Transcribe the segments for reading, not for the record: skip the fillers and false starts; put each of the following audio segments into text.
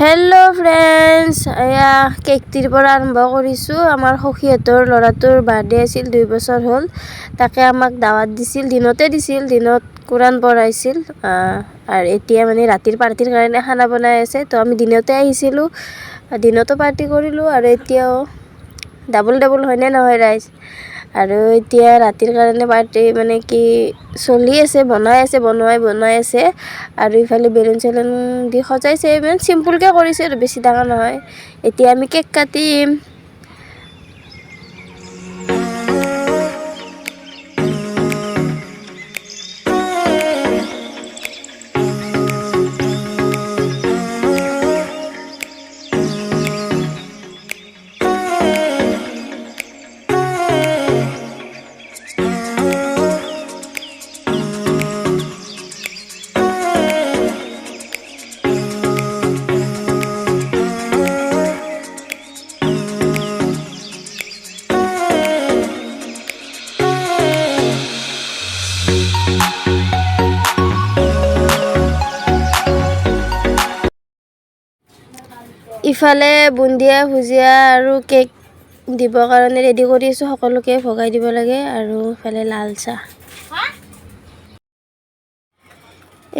Hello' friends, এয়া কেকটিৰ পৰা আৰম্ভ কৰিছোঁ। আমাৰ সখীহঁতৰ ল'ৰাটোৰ বাৰ্থডে আছিল, 2 বছৰ হ'ল। তাকে আমাক দাৱাত দিছিল, দিনতে দিছিল, দিনত কোৰাণ পঢ়াইছিল। আৰু এতিয়া মানে ৰাতিৰ পাৰ্টিৰ কাৰণে খানা বনাই আছে। তো আমি দিনতে আহিছিলোঁ, দিনতো পাৰ্টি কৰিলোঁ আৰু এতিয়াও ডাবল হয়নে নহয় ৰাইজ। আৰু এতিয়া ৰাতিৰ কাৰণে পাৰ্টি মানে কি চলি আছে, বনাই আছে। আৰু ইফালে বেলুন চেলুন দি সজাইছে, ইমান চিম্পুলকৈ কৰিছে আৰু বেছি ডাঙৰ নহয়। এতিয়া আমি কেক কাটিম। ইফালে বুন্দিয়া ভুজিয়া আৰু কেক দিবৰ কাৰণে ৰেডি কৰি আছোঁ। সকলোকে ভগাই দিব লাগে। আৰু ইফালে লাল চাহ।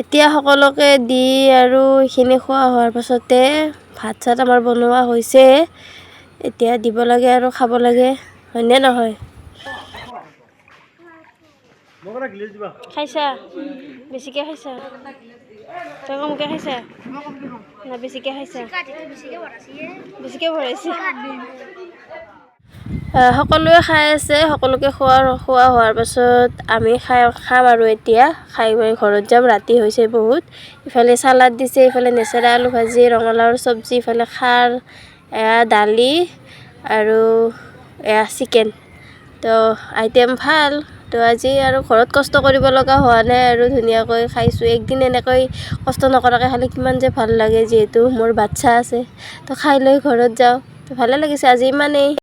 এতিয়া সকলোকে দি আৰু এইখিনি খোৱা হোৱাৰ পাছতে ভাত চাত আমাৰ বনোৱা হৈছে। এতিয়া দিব লাগে আৰু খাব লাগে, হয়নে নহয়? খাইছা? বেছিকৈ খাইছা? তই কমকৈ খাইছা? না বেছিকৈ খাইছা? বেছিকৈ ভৰাইছে। সকলোৱে খাই আছে। সকলোকে খোৱা হোৱাৰ পাছত আমি খাম আৰু এতিয়া খাই মই ঘৰত যাম। ৰাতি হৈছে বহুত। ইফালে চালাড দিছে, ইফালে নেচেৰা আলু ভাজি, ৰঙালাওৰ চব্জি, ইফালে খাৰ, এয়া দালি আৰু এয়া চিকেন। তো আইটেম ভাল। তো আজি আৰু ঘৰত কষ্ট কৰিব লগা হোৱা নাই আৰু ধুনীয়াকৈ খাইছোঁ। একদিন এনেকৈ কষ্ট নকৰাকৈ খালে কিমান যে ভাল লাগে। যিহেতু মোৰ বাচ্ছা আছে, তো খাই লৈ ঘৰত যাওঁ। তো ভালে লাগিছে আজি ইমানেই।